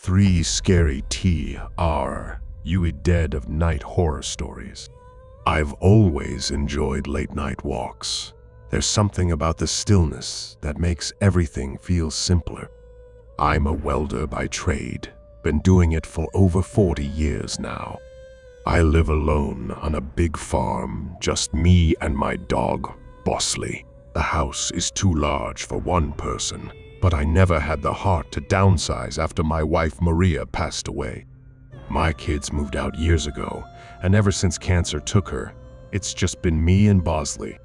3 scary TR, you dead of night horror stories. I've always enjoyed late night walks. There's something about the stillness that makes everything feel simpler. I'm a welder by trade, been doing it for over 40 years now. I live alone on a big farm, just me and my dog, Bosley. The house is too large for one person, but I never had the heart to downsize after my wife Maria passed away. My kids moved out years ago, and ever since cancer took her, it's just been me and Bosley.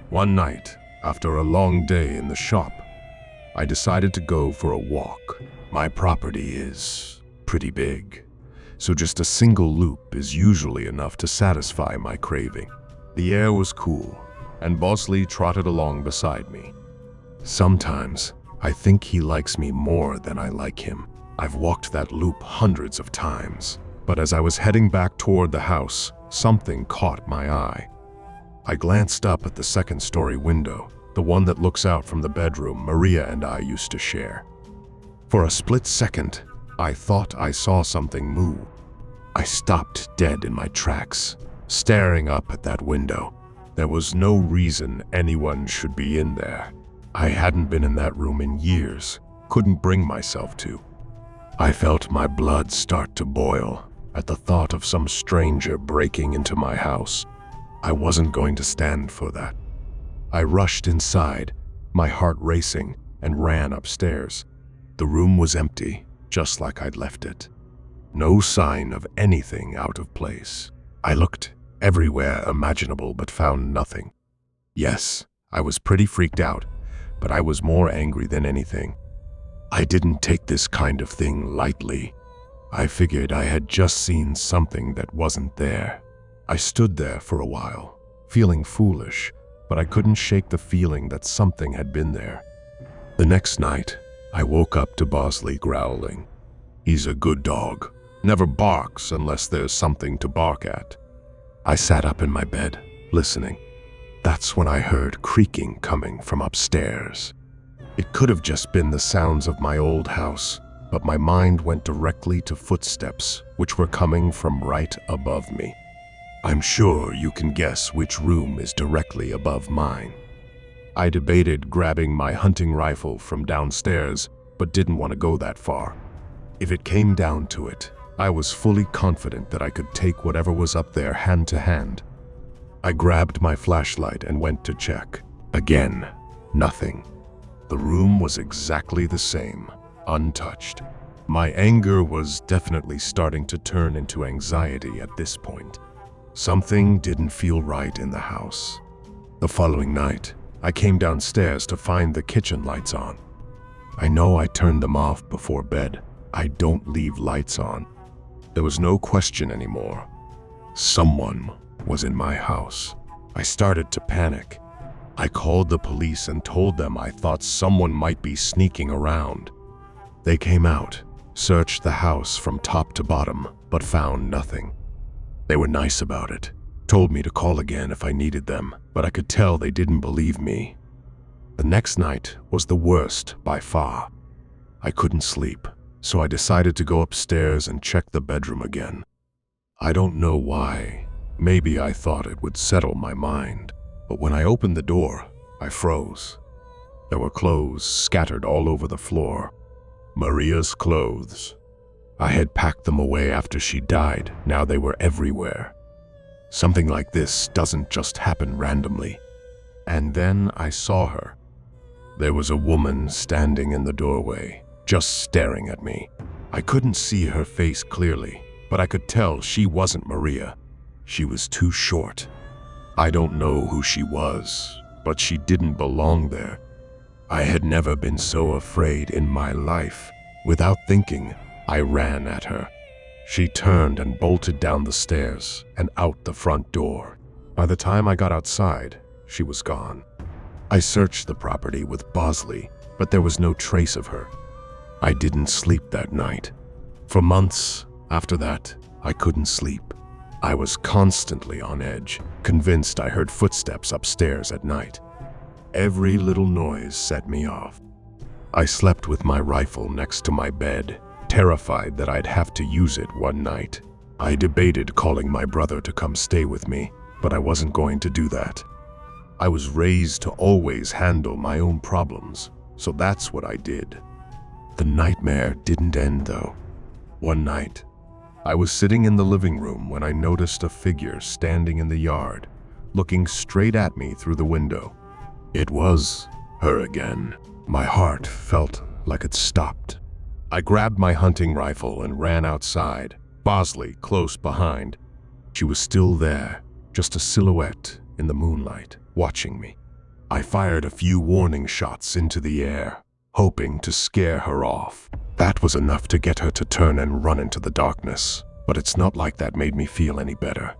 One night, after a long day in the shop, I decided to go for a walk. My property is pretty big, so just a single loop is usually enough to satisfy my craving. The air was cool, and Bosley trotted along beside me. Sometimes, I think he likes me more than I like him. I've walked that loop hundreds of times, but as I was heading back toward the house, something caught my eye. I glanced up at the second-story window, the one that looks out from the bedroom Maria and I used to share. For a split second, I thought I saw something move. I stopped dead in my tracks, staring up at that window. There was no reason anyone should be in there. I hadn't been in that room in years, couldn't bring myself to. I felt my blood start to boil at the thought of some stranger breaking into my house. I wasn't going to stand for that. I rushed inside, my heart racing, and ran upstairs. The room was empty, just like I'd left it. No sign of anything out of place. I looked everywhere imaginable but found nothing. Yes, I was pretty freaked out, but I was more angry than anything. I didn't take this kind of thing lightly. I figured I had just seen something that wasn't there. I stood there for a while, feeling foolish, but I couldn't shake the feeling that something had been there. The next night, I woke up to Bosley growling. He's a good dog, never barks unless there's something to bark at. I sat up in my bed, listening. That's when I heard creaking coming from upstairs. It could have just been the sounds of my old house, but my mind went directly to footsteps, which were coming from right above me. I'm sure you can guess which room is directly above mine. I debated grabbing my hunting rifle from downstairs, but didn't want to go that far. If it came down to it, I was fully confident that I could take whatever was up there hand to hand. I grabbed my flashlight and went to check. Again, nothing. The room was exactly the same, untouched. My anger was definitely starting to turn into anxiety at this point. Something didn't feel right in the house. The following night, I came downstairs to find the kitchen lights on. I know I turned them off before bed. I don't leave lights on. There was no question anymore. Someone was in my house. I started to panic. I called the police and told them I thought someone might be sneaking around. They came out, searched the house from top to bottom, but found nothing. They were nice about it, told me to call again if I needed them, but I could tell they didn't believe me. The next night was the worst by far. I couldn't sleep, so I decided to go upstairs and check the bedroom again. I don't know why. Maybe I thought it would settle my mind, but when I opened the door, I froze. There were clothes scattered all over the floor. Maria's clothes. I had packed them away after she died. Now they were everywhere. Something like this doesn't just happen randomly. And then I saw her. There was a woman standing in the doorway, just staring at me. I couldn't see her face clearly, but I could tell she wasn't Maria. She was too short. I don't know who she was, but she didn't belong there. I had never been so afraid in my life. Without thinking, I ran at her. She turned and bolted down the stairs and out the front door. By the time I got outside, she was gone. I searched the property with Bosley, but there was no trace of her. I didn't sleep that night. For months after that, I couldn't sleep. I was constantly on edge, convinced I heard footsteps upstairs at night. Every little noise set me off. I slept with my rifle next to my bed, terrified that I'd have to use it one night. I debated calling my brother to come stay with me, but I wasn't going to do that. I was raised to always handle my own problems, so that's what I did. The nightmare didn't end though. One night, I was sitting in the living room when I noticed a figure standing in the yard, looking straight at me through the window. It was her again. My heart felt like it stopped. I grabbed my hunting rifle and ran outside, Bosley close behind. She was still there, just a silhouette in the moonlight, watching me. I fired a few warning shots into the air, hoping to scare her off. That was enough to get her to turn and run into the darkness, but it's not like that made me feel any better.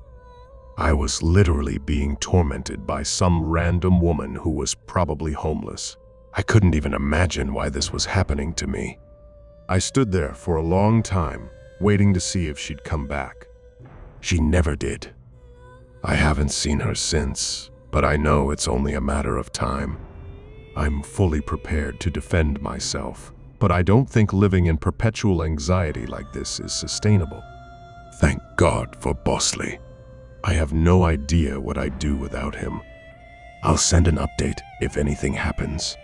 I was literally being tormented by some random woman who was probably homeless. I couldn't even imagine why this was happening to me. I stood there for a long time, waiting to see if she'd come back. She never did. I haven't seen her since, but I know it's only a matter of time. I'm fully prepared to defend myself, but I don't think living in perpetual anxiety like this is sustainable. Thank God for Bosley. I have no idea what I'd do without him. I'll send an update if anything happens.